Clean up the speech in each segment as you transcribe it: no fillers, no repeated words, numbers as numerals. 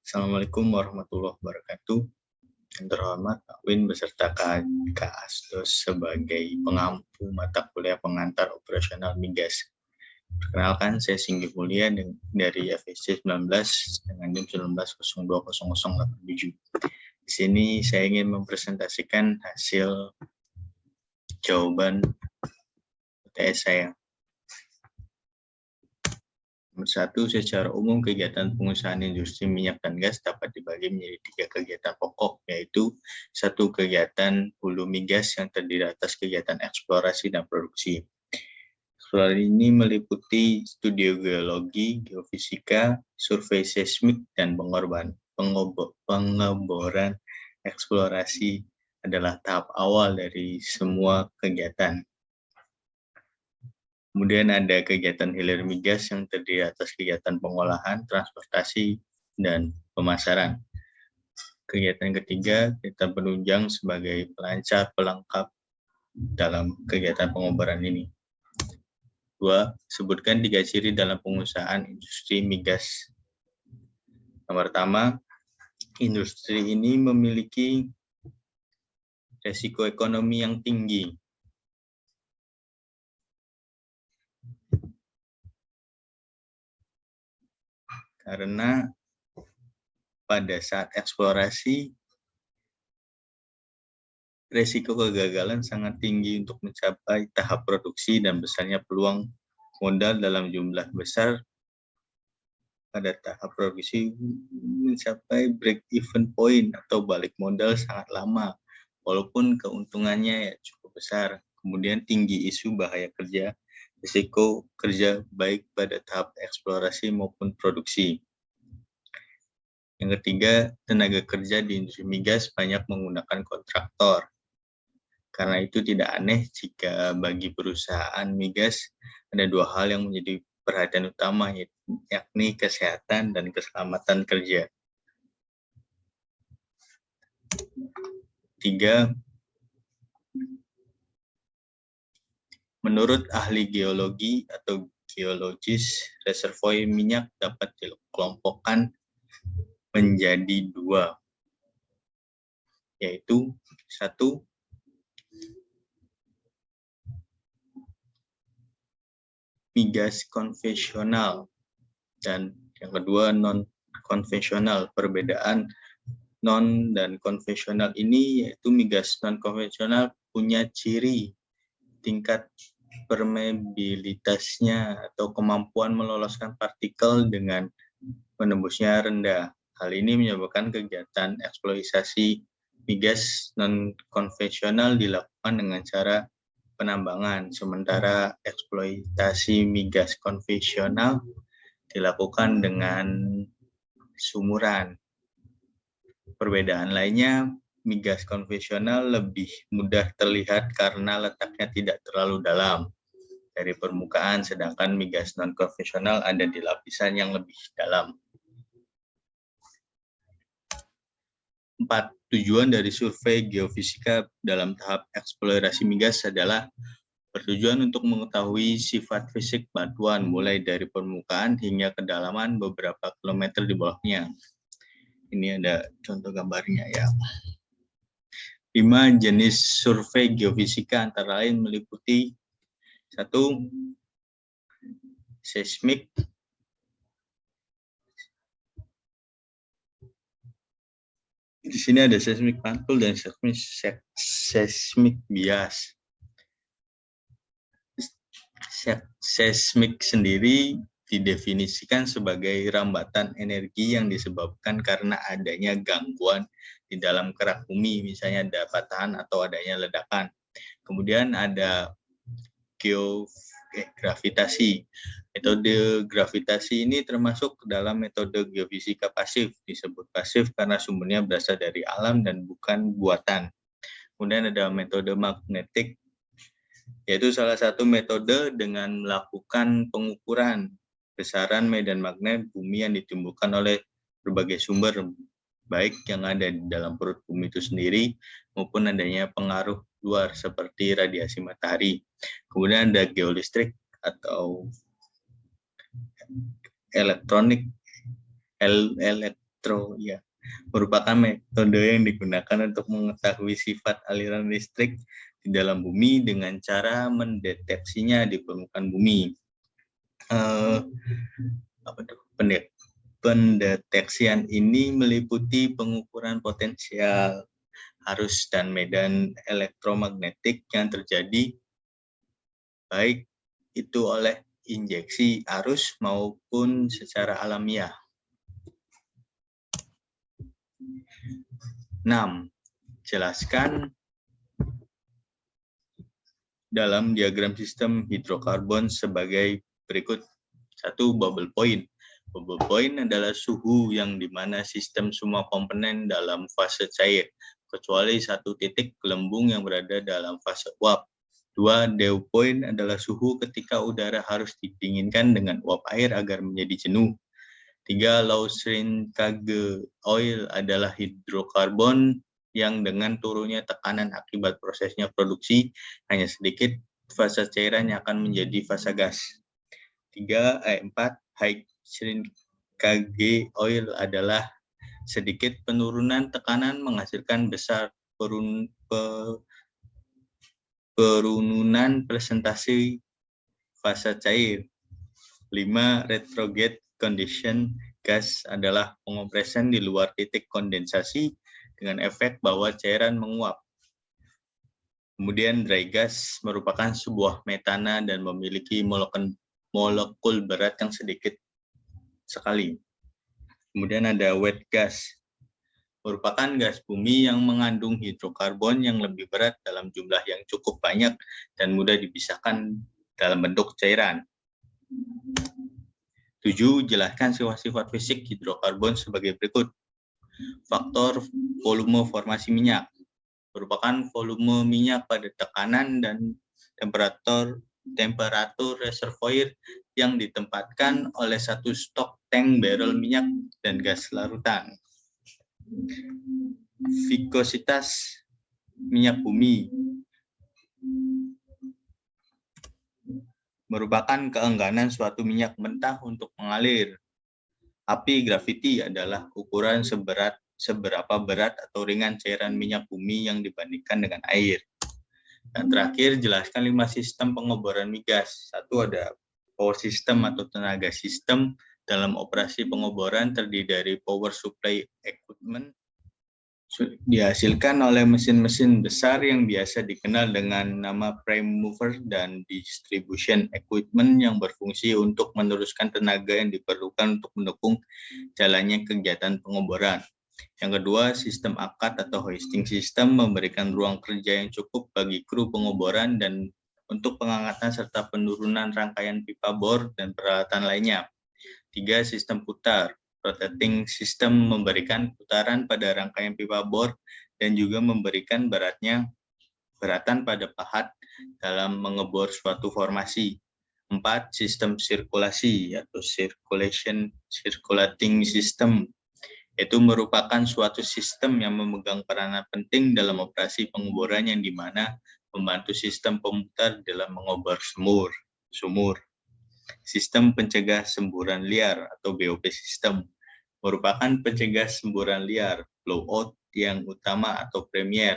Assalamualaikum warahmatullahi wabarakatuh. Yang terhormat Pak Win beserta Kak Asdos sebagai pengampu mata kuliah pengantar operasional migas. Perkenalkan, saya Singgih Mulia dari FSC 19 dengan NIM 19020087. Di sini saya ingin mempresentasikan hasil jawaban UTS saya. Nomor 1, secara umum kegiatan pengusahaan industri minyak dan gas dapat dibagi menjadi 3 kegiatan pokok, yaitu 1 kegiatan hulu migas yang terdiri atas kegiatan eksplorasi dan produksi. Eksplorasi ini meliputi studi geologi, geofisika, survei seismik, dan pengeboran. Eksplorasi adalah tahap awal dari semua kegiatan. Kemudian ada kegiatan hilir migas yang terdiri atas kegiatan pengolahan, transportasi, dan pemasaran. Kegiatan ketiga, kegiatan penunjang sebagai pelancar pelengkap dalam kegiatan pengobaran ini. 2. Sebutkan 3 ciri dalam pengusahaan industri migas. Yang pertama, industri ini memiliki resiko ekonomi yang tinggi. Karena pada saat eksplorasi, resiko kegagalan sangat tinggi untuk mencapai tahap produksi dan besarnya peluang modal dalam jumlah besar pada tahap produksi mencapai break-even point atau balik modal sangat lama, walaupun keuntungannya cukup besar. Kemudian tinggi isu bahaya kerja, risiko kerja baik pada tahap eksplorasi maupun produksi. Yang ketiga, tenaga kerja di industri migas banyak menggunakan kontraktor. Karena itu tidak aneh jika bagi perusahaan migas ada 2 hal yang menjadi perhatian utama, yakni kesehatan dan keselamatan kerja. 3. Menurut ahli geologi atau geologis, reservoir minyak dapat dikelompokkan menjadi 2, yaitu 1. Migas konvensional, dan yang kedua non-konvensional. Perbedaan non dan konvensional ini yaitu migas non-konvensional punya ciri tingkat permeabilitasnya atau kemampuan meloloskan partikel dengan penembusnya rendah. Hal ini menyebabkan kegiatan eksploitasi migas non-konvensional dilakukan dengan cara penambangan, sementara eksploitasi migas konvensional dilakukan dengan sumuran. Perbedaan lainnya, migas konvensional lebih mudah terlihat karena letaknya tidak terlalu dalam dari permukaan, sedangkan migas non-konvensional ada di lapisan yang lebih dalam. 4. Tujuan dari survei geofisika dalam tahap eksplorasi migas adalah bertujuan untuk mengetahui sifat fisik batuan mulai dari permukaan hingga kedalaman beberapa kilometer di bawahnya. Ini ada contoh gambarnya ya. 5 jenis survei geofisika antara lain meliputi 1. Seismik. Di sini ada seismik pantul dan seismik bias. Seismik sendiri didefinisikan sebagai rambatan energi yang disebabkan karena adanya gangguan di dalam kerak bumi, misalnya ada patahan atau adanya ledakan. Kemudian ada gravitasi. Metode gravitasi ini termasuk dalam metode geofisika pasif. Disebut pasif karena sumbernya berasal dari alam dan bukan buatan. Kemudian ada metode magnetik, yaitu salah satu metode dengan melakukan pengukuran besaran medan magnet bumi yang ditimbulkan oleh berbagai sumber, baik yang ada di dalam perut bumi itu sendiri maupun adanya pengaruh luar seperti radiasi matahari. Kemudian ada geolistrik atau elektronik ya, merupakan metode yang digunakan untuk mengetahui sifat aliran listrik di dalam bumi dengan cara mendeteksinya di permukaan bumi. Pendeteksian ini meliputi pengukuran potensial arus dan medan elektromagnetik yang terjadi baik itu oleh injeksi arus maupun secara alamiah. 6. Jelaskan dalam diagram sistem hidrokarbon sebagai berikut. 1. Bubble point. Bubble point adalah suhu yang dimana sistem semua komponen dalam fase cair, kecuali satu titik gelembung yang berada dalam fase uap. 2. Dew point adalah suhu ketika udara harus didinginkan dengan uap air agar menjadi jenuh. 3. Low shrinkage oil adalah hidrokarbon yang dengan turunnya tekanan akibat prosesnya produksi hanya sedikit, fase cairannya akan menjadi fase gas. 4. High shrinkage oil adalah sedikit penurunan tekanan menghasilkan besar penurunan presentasi fase cair. 5. Retrograde condition gas adalah pengompresan di luar titik kondensasi dengan efek bahwa cairan menguap. Kemudian dry gas merupakan sebuah metana dan memiliki molekul berat yang sedikit sekali. Kemudian ada wet gas, merupakan gas bumi yang mengandung hidrokarbon yang lebih berat dalam jumlah yang cukup banyak dan mudah dipisahkan dalam bentuk cairan. 7. Jelaskan sifat-sifat fisik hidrokarbon sebagai berikut. Faktor volume formasi minyak, merupakan volume minyak pada tekanan dan temperatur reservoir yang ditempatkan oleh satu stok tank barrel minyak dan gas larutan. Viskositas minyak bumi, merupakan keengganan suatu minyak mentah untuk mengalir. Api graviti adalah ukuran seberapa berat atau ringan cairan minyak bumi yang dibandingkan dengan air. Dan terakhir, jelaskan 5 sistem pengeboran migas. 1. Ada power system atau tenaga sistem. Dalam operasi pengeboran terdiri dari power supply equipment, dihasilkan oleh mesin-mesin besar yang biasa dikenal dengan nama prime mover, dan distribution equipment yang berfungsi untuk meneruskan tenaga yang diperlukan untuk mendukung jalannya kegiatan pengeboran. Yang kedua, sistem akad atau hoisting system memberikan ruang kerja yang cukup bagi kru pengeboran dan untuk pengangkatan serta penurunan rangkaian pipa bor dan peralatan lainnya. 3. Sistem putar. Rotating system memberikan putaran pada rangkaian pipa bor dan juga memberikan beratan pada pahat dalam mengebor suatu formasi. 4. Sistem sirkulasi atau circulating system. Itu merupakan suatu sistem yang memegang peranan penting dalam operasi pengeboran yang dimana membantu sistem pemutar dalam mengobor sumur. Sistem pencegah semburan liar atau BOP system merupakan pencegah semburan liar, blowout yang utama atau premier.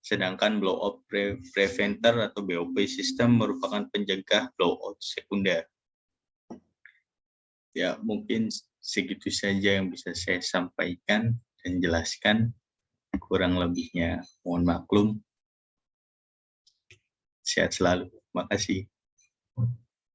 Sedangkan blowout preventer atau BOP system merupakan pencegah blowout sekunder. Ya, mungkin segitu saja yang bisa saya sampaikan dan jelaskan. Kurang lebihnya mohon maklum. Sehat selalu. Terima kasih.